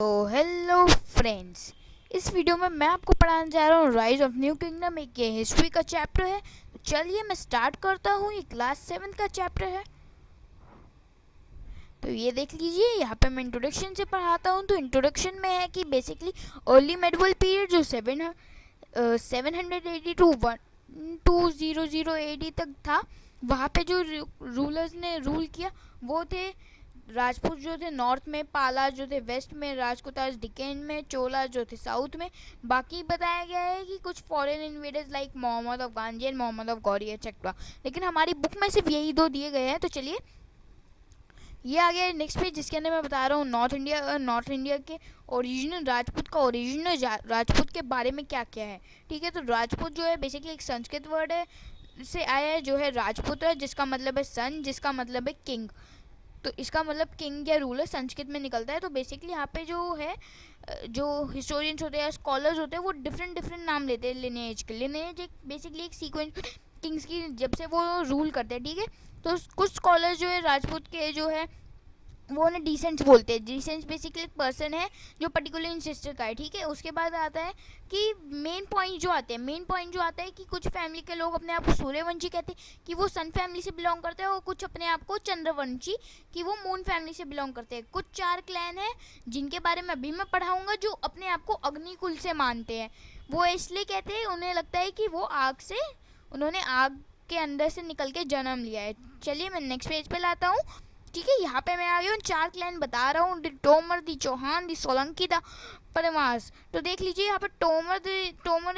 तो hello friends, इस video में मैं आपको पढ़ाने जा रहा हूँ राइज ऑफ न्यू किंगडम। एक ये हिस्ट्री का चैप्टर है। तो चलिए मैं स्टार्ट करता हूँ। ये क्लास 7 का चैप्टर है। तो ये देख लीजिए, यहाँ पे मैं इंट्रोडक्शन से पढ़ाता हूँ। तो इंट्रोडक्शन में है कि बेसिकली अर्ली मेडिवल पीरियड जो 780 टू 1200 एडी तक था, वहाँ पे जो रूलर्स ने रूल किया वो थे राजपूत जो थे नॉर्थ में, पाला जो थे वेस्ट में, राजकुताज डिकेन में, चोला जो थे साउथ में। बाकी बताया गया है कि कुछ foreign invaders like Mohammad of गांजी and Mohammad of Ghori etcetera, लेकिन हमारी बुक में सिर्फ यही दो दिए गए हैं। तो चलिए ये आ गया नेक्स्ट पेज, जिसके अंदर मैं बता रहा हूँ नॉर्थ इंडिया के ओरिजिनल राजपूत का ओरिजिनल राजपूत के बारे में क्या क्या है। ठीक है, तो राजपूत जो है बेसिकली एक संस्कृत वर्ड है से आया है जो है राजपूत है, जिसका मतलब है सन, जिसका मतलब है किंग। तो इसका मतलब किंग या रूलर संस्कृत में निकलता है। तो बेसिकली यहाँ पे जो है जो हिस्टोरियंस होते हैं या स्कॉलर्स होते हैं वो डिफरेंट डिफरेंट नाम लेते हैं लिनेज के। लिनेज एक बेसिकली एक सीक्वेंस किंग्स की जब से वो रूल करते हैं। ठीक है, तो कुछ स्कॉलर्स जो है राजपूत के जो है वो उन्हें डिसेंट्स बोलते हैं। डिसेंट्स बेसिकली एक पर्सन है जो पर्टिकुलर इंसेस्टर का है। ठीक है, उसके बाद आता है कि मेन पॉइंट जो आता है कि कुछ फैमिली के लोग अपने आप को सूर्यवंशी कहते हैं कि वो सन फैमिली से बिलोंग करते हैं, और कुछ अपने आप को चंद्रवंशी कि वो मून फैमिली से बिलोंग करते हैं। कुछ 4 क्लैन हैं जिनके बारे में अभी मैं पढ़ाऊँगा, जो अपने आप को अग्निकुल से मानते हैं। वो इसलिए कहते हैं, उन्हें लगता है कि वो उन्होंने आग के अंदर से निकल के जन्म लिया है। चलिए मैं नेक्स्ट पेज पे लाता हूँ। ठीक है, यहाँ पे मैं आ गया हूँ 4 क्लैन बता रहा हूँ, दी टोमर, दी चौहान, दी सोलंकी, द परमार्स। तो देख लीजिए यहाँ पे टोमर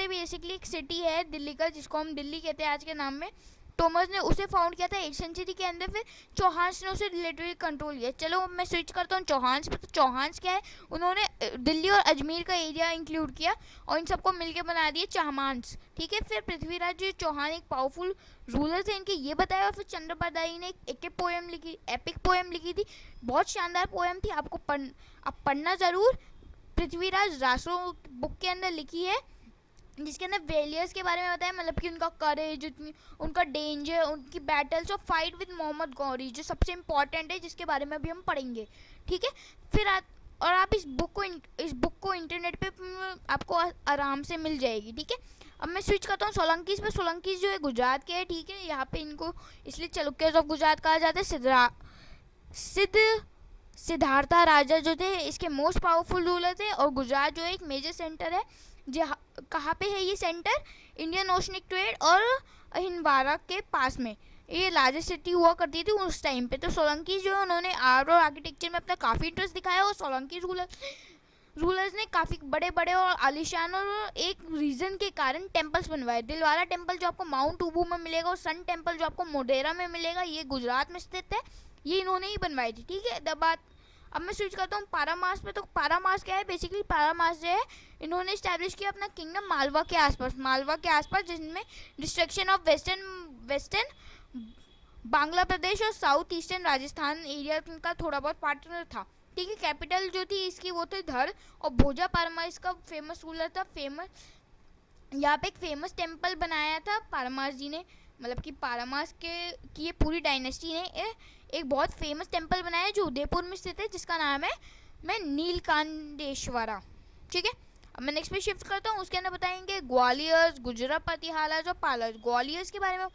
बेसिकली एक सिटी है दिल्ली का, जिसको हम दिल्ली कहते हैं आज के नाम में। टोमर्स ने उसे फाउंड किया था 8th सेंचुरी के अंदर। फिर चौहान्स ने उसे रिलेटिवली कंट्रोल किया। चलो अब मैं स्विच करता हूँ चौहान्स पे। तो चौहान्स क्या है, उन्होंने दिल्ली और अजमेर का एरिया इंक्लूड किया और इन सबको मिलकर बना दिए चाहमान्स। ठीक है, फिर पृथ्वीराज जो चौहान एक पावरफुल रूलर थे, इनके ये बताया। और फिर चंद्रप्रदायी ने एक एपिक पोएम लिखी थी। बहुत शानदार पोएम थी, आप पढ़ना ज़रूर। पृथ्वीराज रासो बुक के अंदर लिखी है, जिसके अंदर वेलियर्स के बारे में बताया, मतलब कि उनका करेज, उनका डेंजर, उनकी बैटल्स और फाइट विद मोहम्मद गौरी, जो सबसे इम्पॉर्टेंट है, जिसके बारे में अभी हम पढ़ेंगे। ठीक है, फिर और आप इस बुक को इंटरनेट पे आपको आराम से मिल जाएगी। ठीक है, अब मैं स्विच करता हूँ सोलंकीज पे। सोलंकीज जो है गुजरात के है। ठीक है, यहाँ पे इनको इसलिए चालुक्यज ऑफ गुजरात कहा जाता है। सिद्धार्था राजा जो थे इसके मोस्ट पावरफुल रूलर थे, और गुजरात जो एक मेजर सेंटर है। कहाँ पे है ये सेंटर? इंडियन ओशनिक ट्रेड और हिंदवाड़ा के पास में ये लार्जेस्ट सिटी हुआ करती थी उस टाइम पे। तो सोलंकी जो है उन्होंने आर्ट और आर्किटेक्चर में अपना काफ़ी इंटरेस्ट दिखाया, और सोलंकी रूलर्स ने काफ़ी बड़े बड़े और आलिशान और एक रीजन के कारण टेम्पल्स बनवाए। दिलवारा टेम्पल जो आपको माउंट आबू में मिलेगा, और सन टेम्पल जो आपको मोढेरा में मिलेगा, ये गुजरात में स्थित है। ये इन्होंने ही बनवाई थी। ठीक है, अब मैं स्विच करता हूँ पारामास पे। तो पारामास क्या है? बेसिकली पारामास जो है इन्होंने इस्टेब्लिश किया अपना किंगडम मालवा के आसपास, जिसमें डिस्ट्रक्शन ऑफ वेस्टर्न बांग्लादेश और साउथ ईस्टर्न राजस्थान एरिया का थोड़ा बहुत पार्टनर था। ठीक है, कैपिटल जो थी इसकी वो थी धर, और भोजा पारामास का फेमस रूलर था। यहाँ पे एक फेमस टेम्पल बनाया था पारामास जी ने, मतलब कि पारामास की ये पूरी डायनेस्टी ने एक बहुत फेमस टेम्पल बनाया जो उदयपुर में स्थित है, जिसका नाम है नीलकांडेश्वरा। ठीक है, अब मैं नेक्स्ट पे शिफ्ट करता हूँ। उसके अंदर बताएंगे ग्वालियर, गुजरात, प्रतिहालाज और पालज। ग्वालियर के बारे में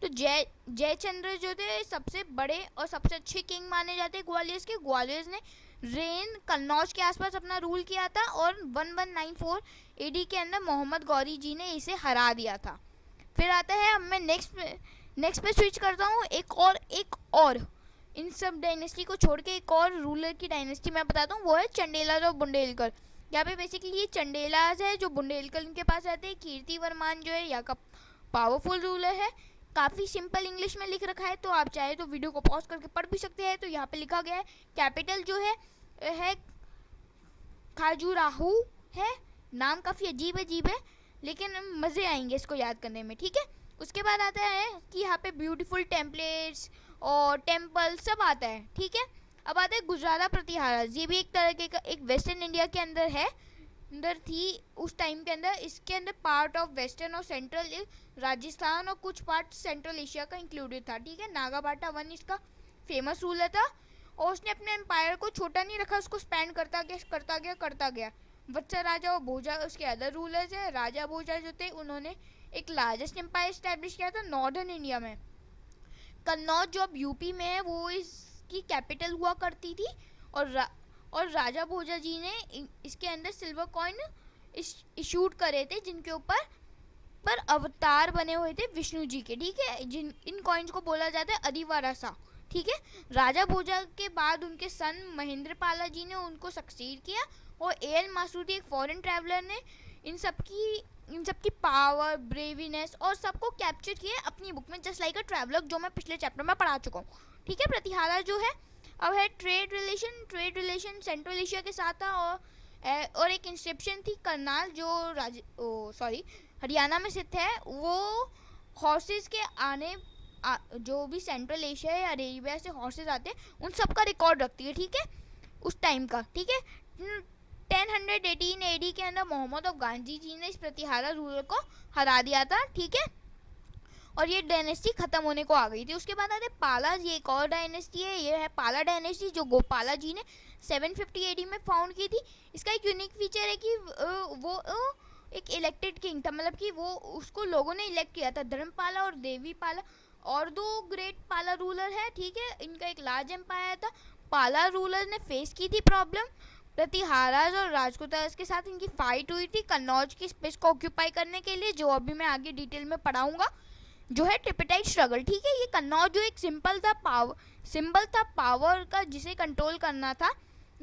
तो जयचंद्र जो थे सबसे बड़े और सबसे अच्छे किंग माने जाते हैं ग्वालियर के। ग्वालियर ने रेन कन्नौज के आसपास अपना रूल किया था, और 1194 एडी के अंदर मोहम्मद गौरी जी ने इसे हरा दिया था। फिर आता है, अब मैं नेक्स्ट पे स्विच करता हूँ। एक और इन सब डायनेस्टी को छोड़ के एक और रूलर की डायनेस्टी मैं बताता हूँ, वो है चंडेलाज और बुंदेलकर। यहाँ पे बेसिकली ये चंडेलाज है जो बुंदेलकर इनके पास रहते हैं। कीर्तिवर्मान जो है यहाँ का पावरफुल रूलर है। काफ़ी सिंपल इंग्लिश में लिख रखा है, तो आप चाहे तो वीडियो को पॉज करके पढ़ भी सकते हैं। तो यहाँ पे लिखा गया है कैपिटल जो है खाजुराहो है। नाम काफ़ी अजीब है, लेकिन मज़े आएंगे इसको याद करने में। ठीक है, उसके बाद आता है कि यहाँ पे ब्यूटीफुल टेम्पलेट्स और टेम्पल सब आता है। ठीक है, अब आता है गुजरात प्रतिहारा। ये भी एक तरह का एक वेस्टर्न इंडिया के अंदर थी उस टाइम के अंदर। इसके अंदर पार्ट ऑफ वेस्टर्न और सेंट्रल राजस्थान और कुछ पार्ट सेंट्रल एशिया का इंक्लूडेड था। ठीक है, नागाबाटा वन इसका फेमस रूलर था, और उसने अपने एम्पायर को छोटा नहीं रखा, उसको स्पैंड करता गया। वत्सा राजा और भोजा उसके अदर रूलर्स है। राजा भोजा जो थे उन्होंने एक लार्जेस्ट एम्पायर स्टैब्लिश किया था नॉर्दर्न इंडिया में। कन्नौज जो अब यूपी में है वो इसकी कैपिटल हुआ करती थी। और राजा भोजा जी ने इसके अंदर सिल्वर कॉइन इशूड करे थे जिनके ऊपर अवतार बने हुए थे विष्णु जी के, ठीक है। जिन इन कॉइन्स को बोला जाता है अधिवारासा, ठीक है। राजा भोजा के बाद उनके सन महेंद्र पाला जी ने उनको सक्सीड किया और एल मासूदी एक फॉरेन ट्रैवलर ने इन सब की पावर, ब्रेवीनेस और सबको कैप्चर किया अपनी बुक में, जस्ट लाइक अ ट्रैवलर, जो मैं पिछले चैप्टर में पढ़ा चुका हूँ, ठीक है। प्रतिहारा जो है अब है ट्रेड रिलेशन सेंट्रल एशिया के साथ था। और एक इंस्क्रिप्शन थी करनाल जो हरियाणा में स्थित है। वो हॉर्सेस के जो भी सेंट्रल एशिया या अरेबिया से हॉर्सेस आते हैं उन सब का रिकॉर्ड रखती है, ठीक है, उस टाइम का, ठीक है। 1018 एडी के अंदर मोहम्मद अफगानी जी ने इस प्रतिहारा रूलर को हरा दिया था, ठीक है। और ये डायनेस्टी खत्म होने को आ गई थी। उसके बाद आते पाला, ये एक और डायनेस्टी है, ये है पाला डायनेस्टी जो गोपाला जी ने 750 एडी में फाउंड की थी। इसका एक यूनिक फीचर है कि वो एक इलेक्टेड किंग था, मतलब कि वो उसको लोगों ने इलेक्ट किया था। धर्मपाला और देवी पाला और दो ग्रेट पाला रूलर है, ठीक है। इनका एक लार्ज एम्पायर था। पाला रूलर ने फेस की थी प्रॉब्लम, प्रतिहाराज और राजपूतास के साथ इनकी फाइट हुई थी कन्नौज की स्पेस को ऑक्यूपाई करने के लिए, जो अभी मैं आगे डिटेल में पढ़ाऊंगा, जो है ट्रिपिटाइट स्ट्रगल, ठीक है। ये कन्नौज जो एक सिंबल था पावर का, जिसे कंट्रोल करना था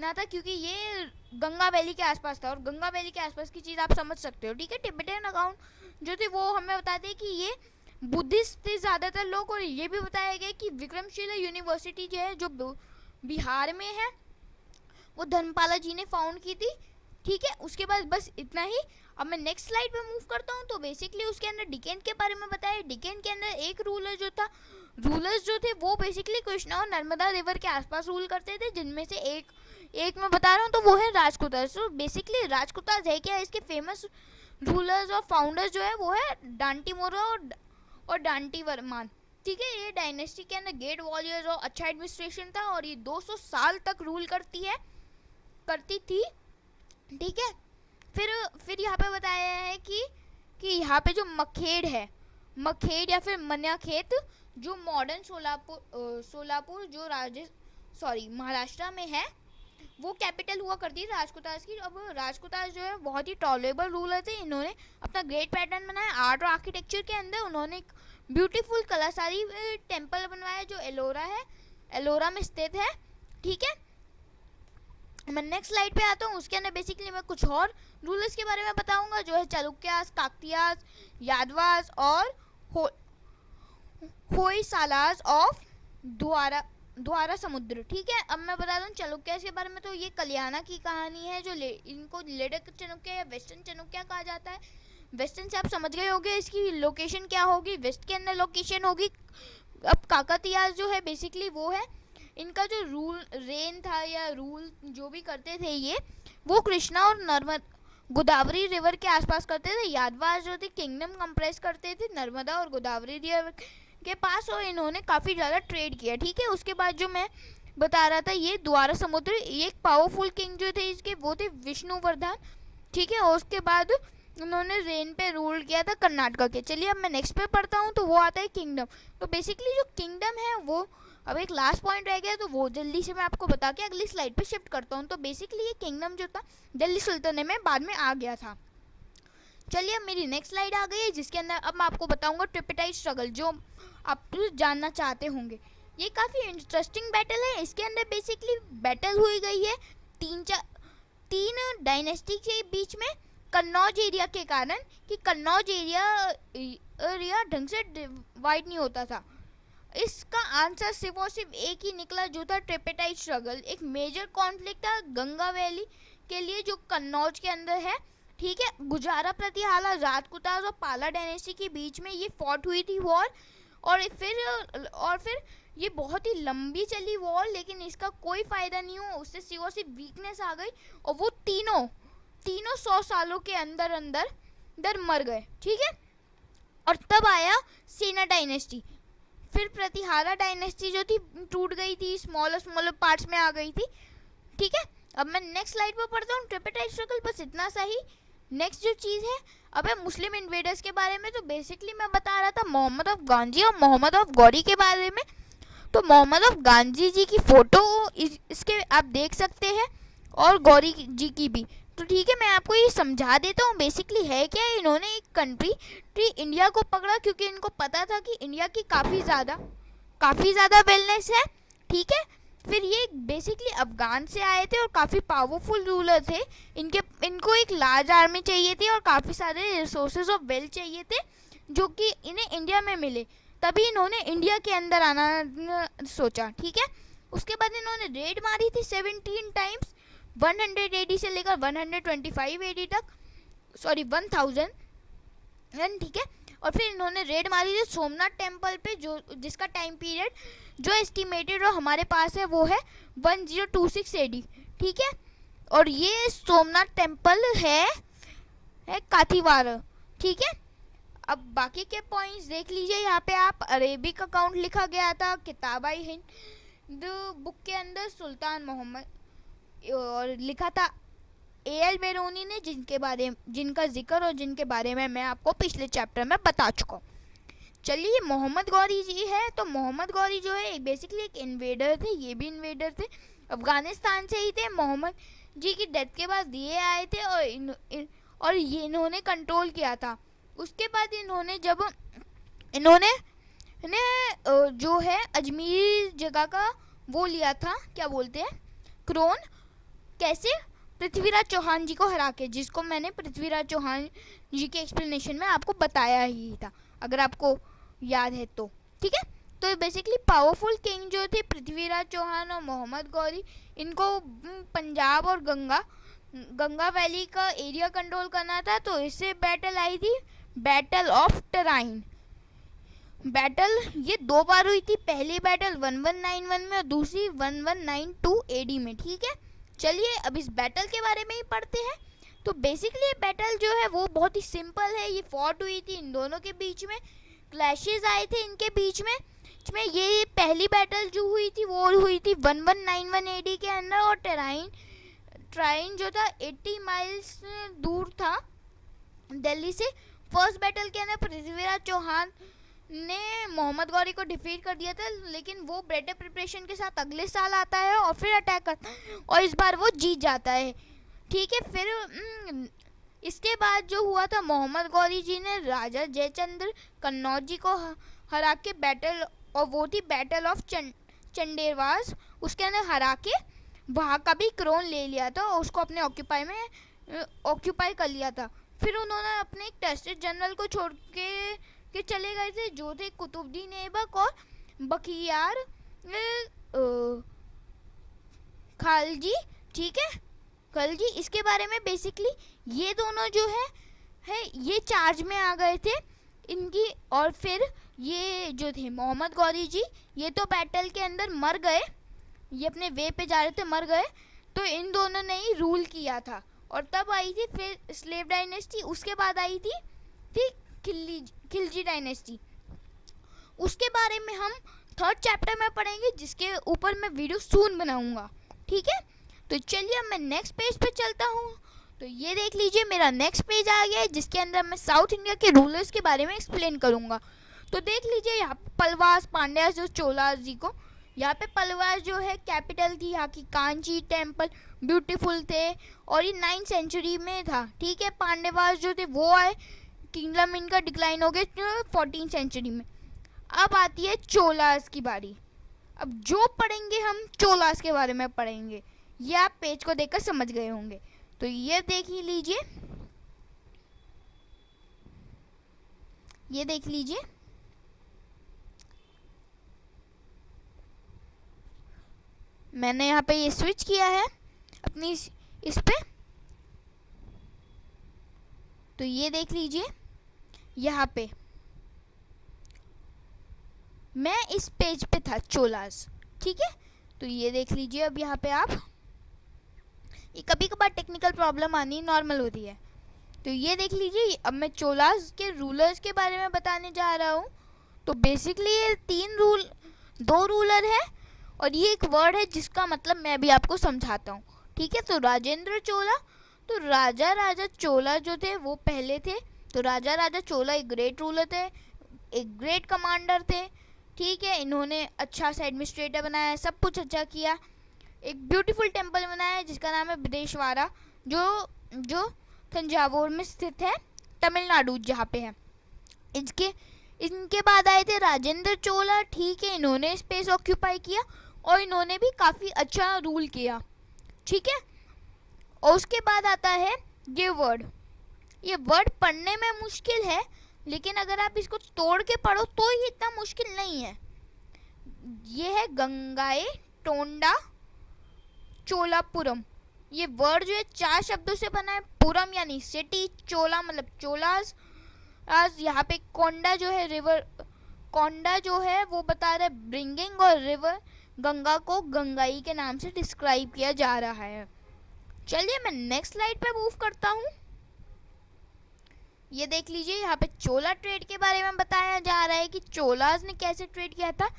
क्योंकि ये गंगा वैली के आसपास था, और गंगा वैली के आसपास की चीज़ आप समझ सकते हो, ठीक है। टिबेटियन अकाउंट जो थे वो हमें बताते हैं कि ये बुद्धिस्ट थे ज़्यादातर लोग, और ये भी बताया गया कि विक्रमशिला यूनिवर्सिटी जो है जो बिहार में है वो धर्मपाला जी ने फाउंड की थी, ठीक है। उसके बाद बस इतना ही। अब मैं नेक्स्ट स्लाइड पे मूव करता हूँ। तो बेसिकली उसके अंदर डिकेन के बारे में बताया। डिकेन के अंदर एक रूलर्स जो थे वो बेसिकली कृष्णा और नर्मदा रिवर के आसपास रूल करते थे, जिनमें से एक मैं बता रहा हूँ, तो वो है राजकुतास। तो बेसिकली राजकुतास है क्या, इसके फेमस रूलर्स और फाउंडर्स जो है वो है डांटीमोरा और डांटीवर्मान, ठीक है। ये डायनेस्टी के अंदर ग्रेट वॉरियर्स और अच्छा एडमिनिस्ट्रेशन था, और ये 200 साल तक रूल करती थी, ठीक है। फिर यहाँ पे बताया है कि यहाँ पे जो मखेड़ या फिर मन्याखेत जो मॉडर्न सोलापुर जो महाराष्ट्र में है, वो कैपिटल हुआ करती है राजकुतास की। अब राजकुतास जो है बहुत ही टॉलरेबल रूलर थे। इन्होंने अपना ग्रेट पैटर्न बनाया आर्ट और आर्किटेक्चर के अंदर। उन्होंने एक ब्यूटीफुल कलासारी टेम्पल बनवाया जो एलोरा में स्थित है, ठीक है। मैं नेक्स्ट स्लाइड पे आता हूँ। उसके अंदर बेसिकली मैं कुछ और रूलर्स के बारे में बताऊंगा, जो है चालुक्यास, काकतियास, यादवास और होयसालास ऑफ द्वारा समुद्र, ठीक है। अब मैं बता दूं चालुक्यास के बारे में, तो ये कल्याणा की कहानी है, जो इनको लेडक चाणक्य या वेस्टर्न चाणक्य कहा जाता है। वेस्टर्न से आप समझ गए होंगे इसकी लोकेशन क्या होगी, वेस्ट के अंदर लोकेशन होगी। अब काकतियास जो है बेसिकली वो है, इनका जो रेन था या रूल जो भी करते थे ये, वो कृष्णा और गोदावरी रिवर के आसपास करते थे। यादवास जो थे किंगडम कंप्रेस करते थे नर्मदा और गोदावरी रिवर के पास, और इन्होंने काफ़ी ज़्यादा ट्रेड किया, ठीक है। उसके बाद जो मैं बता रहा था ये द्वारा समुद्र, एक पावरफुल किंग जो थे इसके वो थे विष्णुवर्धन, ठीक है। और उसके बाद उन्होंने रेन पे रूल किया था कर्नाटका के। चलिए अब मैं नेक्स्ट पे पढ़ता हूँ। तो वो आता है किंगडम। तो बेसिकली जो किंगडम है वो अब एक लास्ट पॉइंट रह गया, तो वो जल्दी से मैं आपको बता के अगली स्लाइड पे शिफ्ट करता हूँ। तो बेसिकली ये किंगडम जो था दिल्ली सुल्तानेट में बाद में आ गया था। चलिए अब मेरी नेक्स्ट स्लाइड आ गई है, जिसके अंदर अब मैं आपको बताऊंगा ट्रिपिटाइट स्ट्रगल, जो आप जानना चाहते होंगे। ये काफ़ी इंटरेस्टिंग बैटल है। इसके अंदर बेसिकली बैटल हुई गई है तीन डायनेस्टी के बीच में कन्नौज एरिया के कारण, कि कन्नौज एरिया ढंग से डिवाइड नहीं होता था। इसका आंसर सिर्फ और सिर्फ एक ही निकला, जो था ट्रिपिटाइट स्ट्रगल। एक मेजर कॉन्फ्लिक्ट था गंगा वैली के लिए जो कन्नौज के अंदर है, ठीक है। गुजारा प्रतिहाला राजकुतास और पाला डायनेस्टी के बीच में ये फॉट हुई थी वॉर, और फिर ये बहुत ही लंबी चली वॉर, लेकिन इसका कोई फायदा नहीं हुआ। उससे सिर्फ वीकनेस आ गई, और वो तीनों 100 सालों के अंदर मर गए, ठीक है। और तब आया सेना डायनेस्टी। फिर प्रतिहारा डायनेस्टी जो थी टूट गई थी, स्मॉलर स्मॉलर पार्ट्स में आ गई थी। ठीक है, अब मैं नेक्स्ट स्लाइड पर पढ़ता हूँ। ट्रिपाइटाइट स्ट्रगल बस इतना सा ही। नेक्स्ट जो चीज़ है, अब मुस्लिम इन्वेडर्स के बारे में। तो बेसिकली मैं बता रहा था मोहम्मद ऑफ गांजी और मोहम्मद ऑफ गौरी के बारे में। तो मोहम्मद ऑफ गांधी जी की फ़ोटो इसके आप देख सकते हैं, और गौरी जी की भी। तो ठीक है, मैं आपको ये समझा देता हूँ बेसिकली है क्या। इन्होंने एक कंट्री इंडिया को पकड़ा क्योंकि इनको पता था कि इंडिया की काफ़ी ज़्यादा वेलनेस है। ठीक है, फिर ये बेसिकली अफगान से आए थे और काफ़ी पावरफुल रूलर थे। इनको एक लार्ज आर्मी चाहिए थी और काफ़ी सारे रिसोर्सेज ऑफ वेल्थ चाहिए थे, जो कि इन्हें इंडिया में मिले। तभी इन्होंने इंडिया के अंदर आना सोचा। ठीक है, उसके बाद इन्होंने रेड मारी थी 17 टाइम्स, 100 AD से लेकर 125 AD तक, सॉरी 1000। ठीक है, और फिर इन्होंने रेड मारी थी सोमनाथ टेम्पल पे, जो जिसका टाइम पीरियड जो एस्टिमेटेड और हमारे पास है वो है 1026 AD। ठीक है, और ये सोमनाथ टेम्पल है काथीवार। ठीक है, अब बाकी के पॉइंट्स देख लीजिए। यहाँ पे आप अरेबिक अकाउंट लिखा गया था किताब-ए हिंद बुक के अंदर सुल्तान मोहम्मद, और लिखा था AL बेरूनी ने, जिनका जिक्र और जिनके बारे में मैं आपको पिछले चैप्टर में बता चुका हूँ। चलिए, मोहम्मद गौरी जी है। तो मोहम्मद गौरी जो है बेसिकली एक इन्वेडर थे। ये भी इन्वेडर थे, अफगानिस्तान से ही थे। मोहम्मद जी की डेथ के बाद ये आए थे और ये इन्होंने कंट्रोल किया था। उसके बाद इन्होंने जो है अजमेर जगह का वो लिया था, क्या बोलते हैं, क्रोन। कैसे? पृथ्वीराज चौहान जी को हरा के, जिसको मैंने पृथ्वीराज चौहान जी के एक्सप्लेनेशन में आपको बताया ही था, अगर आपको याद है तो। ठीक है, तो बेसिकली पावरफुल किंग जो थे पृथ्वीराज चौहान और मोहम्मद गौरी, इनको पंजाब और गंगा वैली का एरिया कंट्रोल करना था। तो इससे बैटल आई थी, बैटल ऑफ टराइन। बैटल ये 2 बार हुई थी, पहली बैटल 1191 में और दूसरी 1192 AD में। ठीक है, चलिए अब इस बैटल के बारे में ही पढ़ते हैं। तो बेसिकली ये बैटल जो है वो बहुत ही सिंपल है। ये फॉट हुई थी इन दोनों के बीच में, क्लैशेस आए थे इनके बीच में। ये पहली बैटल जो हुई थी वो हुई थी 1191 AD के अंदर, और ट्राइन जो था 80 माइल्स दूर था दिल्ली से। फर्स्ट बैटल के अंदर पृथ्वीराज चौहान ने मोहम्मद गौरी को डिफीट कर दिया था, लेकिन वो बेटर प्रिपरेशन के साथ अगले साल आता है और फिर अटैक करता है और इस बार वो जीत जाता है। ठीक है, फिर इसके बाद जो हुआ था, मोहम्मद गौरी जी ने राजा जयचंद्र कन्नौज जी को हरा के बैटल, और वो थी बैटल ऑफ चंडेरवास, उसके अंदर हरा के वहाँ का भी क्रोन ले लिया था और उसको अपने ऑक्यूपाई कर लिया था। फिर उन्होंने अपने एक टेस्टेड जनरल को छोड़ के चले गए थे, जो थे कुतुबुद्दीन ऐबक और बख्तियार खालजी। ठीक है, खलजी, इसके बारे में बेसिकली ये दोनों जो है ये चार्ज में आ गए थे इनकी। और फिर ये जो थे मोहम्मद गौरी जी, ये तो बैटल के अंदर मर गए, ये अपने वे पे जा रहे थे, मर गए। तो इन दोनों ने ही रूल किया था। और तब आई थी फिर स्लेव डायनेस्टी, उसके बाद आई थी खिलजी डायनेस्टी। उसके बारे में हम 3rd चैप्टर में पढ़ेंगे, जिसके ऊपर मैं वीडियो सून बनाऊंगा। ठीक है, तो चलिए अब मैं नेक्स्ट पेज पे चलता हूँ। तो ये देख लीजिए, मेरा नेक्स्ट पेज आ गया है, जिसके अंदर मैं साउथ इंडिया के रूलर्स के बारे में एक्सप्लेन करूँगा। तो देख लीजिए, यहाँ पे पलवास पांड्यास जो चोलास जी को, यहाँ पे पलवास जो है कैपिटल थी यहाँ की, कांची टेम्पल ब्यूटीफुल थे, और ये 9th सेंचुरी में था। ठीक है, पांड्यवास जो थे वो आए, किंगडम इनका डिक्लाइन हो गया 14th सेंचुरी में। अब आती है चोलास की बारी। अब जो पढ़ेंगे हम चोलास के बारे में पढ़ेंगे, ये आप पेज को देखकर समझ गए होंगे। तो ये देख ही लीजिए, ये देख लीजिए, मैंने यहाँ पे ये स्विच किया है अपनी इस पे। तो ये देख लीजिए, यहाँ पे मैं इस पेज पे था चोलास। ठीक है, तो ये देख लीजिए। अब यहाँ पे आप, ये कभी कभार टेक्निकल प्रॉब्लम आनी नॉर्मल होती है। तो ये देख लीजिए, अब मैं चोलास के रूलर्स के बारे में बताने जा रहा हूँ। तो बेसिकली ये दो रूलर है और ये एक वर्ड है जिसका मतलब मैं भी आपको समझाता हूँ। ठीक है, तो राजेंद्र चोला, तो राजा चोला जो थे वो पहले थे। तो राजा चोला एक ग्रेट रूलर थे, एक ग्रेट कमांडर थे। ठीक है, इन्होंने अच्छा सा एडमिनिस्ट्रेटर बनाया, सब कुछ अच्छा किया। एक ब्यूटीफुल टेम्पल बनाया है जिसका नाम है बृहदेश्वरा, जो तंजावुर में स्थित है, तमिलनाडु जहाँ पे है। इनके बाद आए थे राजेंद्र चोला। ठीक है, इन्होंने स्पेस ऑक्यूपाई किया और इन्होंने भी काफ़ी अच्छा रूल किया। ठीक है, और उसके बाद आता है ये वर्ड पढ़ने में मुश्किल है, लेकिन अगर आप इसको तोड़ के पढ़ो तो ये इतना मुश्किल नहीं है। ये है गंगाई टोंडा चोलापुरम। ये वर्ड जो है 4 शब्दों से बना है। पुरम यानी सिटी, चोला मतलब चोलास। आज यहाँ पे कोंडा जो है रिवर, कोंडा जो है वो बता रहा है ब्रिंगिंग, और रिवर गंगा को गंगाई के नाम से डिस्क्राइब किया जा रहा है। चलिए मैं नेक्स्ट स्लाइड पे मूव करता हूँ। ये देख लीजिए, यहाँ पे चोला ट्रेड के बारे में बताया जा रहा है कि चोलास ने कैसे ट्रेड किया था।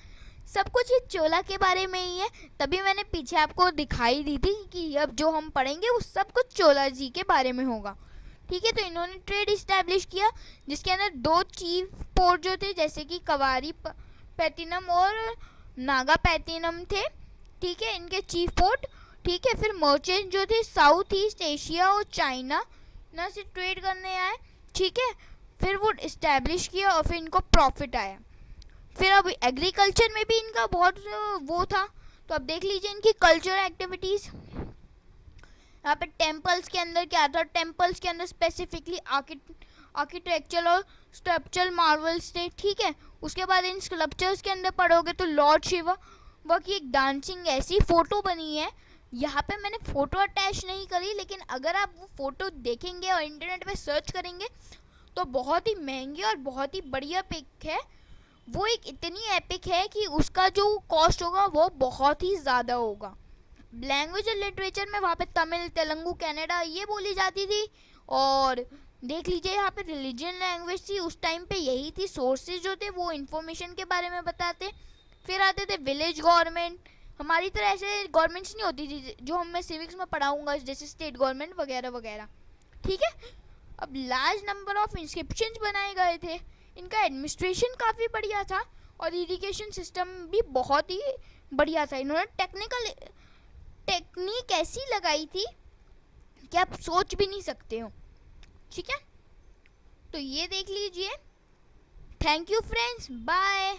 सब कुछ ये चोला के बारे में ही है, तभी मैंने पीछे आपको दिखाई दी थी कि अब जो हम पढ़ेंगे वो सब कुछ चोला जी के बारे में होगा। ठीक है, तो इन्होंने ट्रेड इस्टेब्लिश किया जिसके अंदर 2 चीफ पोर्ट जो थे, जैसे कि कवारी पैटिनम और नागा पैटिनम थे। ठीक है, इनके चीफ पोर्ट। ठीक है, फिर मर्चेंट जो थे साउथ ईस्ट एशिया और चाइना ना से ट्रेड करने आए। ठीक है, फिर वो इस्टेब्लिश किया और फिर इनको प्रॉफिट आया। फिर अब एग्रीकल्चर में भी इनका बहुत वो था, तो अब देख लीजिए इनकी कल्चरल एक्टिविटीज़। यहाँ पे टेम्पल्स के अंदर क्या था, टेम्पल्स के अंदर स्पेसिफिकली आर्किटेक्चरल और स्ट्रक्चरल मार्वल्स थे। ठीक है, उसके बाद इन स्कल्पचर्स के अंदर पढ़ोगे तो लॉर्ड शिवा वह की एक डांसिंग ऐसी फ़ोटो बनी है। यहाँ पे मैंने फ़ोटो अटैच नहीं करी, लेकिन अगर आप वो फ़ोटो देखेंगे और इंटरनेट पे सर्च करेंगे तो बहुत ही महंगी और बहुत ही बढ़िया पिक है। वो एक इतनी एपिक है कि उसका जो कॉस्ट होगा वो बहुत ही ज़्यादा होगा। लैंग्वेज और लिटरेचर में वहाँ पे तमिल, तेलुगु, कन्नड़ा ये बोली जाती थी। और देख लीजिए यहाँ पे रिलीजन लैंग्वेज थी उस टाइम पे, यही थी। सोर्सेज जो थे वो इन्फॉर्मेशन के बारे में बताते। फिर आते थे विलेज गवर्नमेंट। हमारी तरह ऐसे गवर्नमेंट्स नहीं होती थी जो मैं सिविक्स में पढ़ाऊँगा, जैसे स्टेट गवर्नमेंट वगैरह वगैरह। ठीक है, अब लार्ज नंबर ऑफ इंस्क्रिप्शंस बनाए गए थे। इनका एडमिनिस्ट्रेशन काफ़ी बढ़िया था और इरिगेशन सिस्टम भी बहुत ही बढ़िया था। इन्होंने टेक्निक ऐसी लगाई थी कि आप सोच भी नहीं सकते हो। ठीक है, तो ये देख लीजिए। Thank you friends, bye.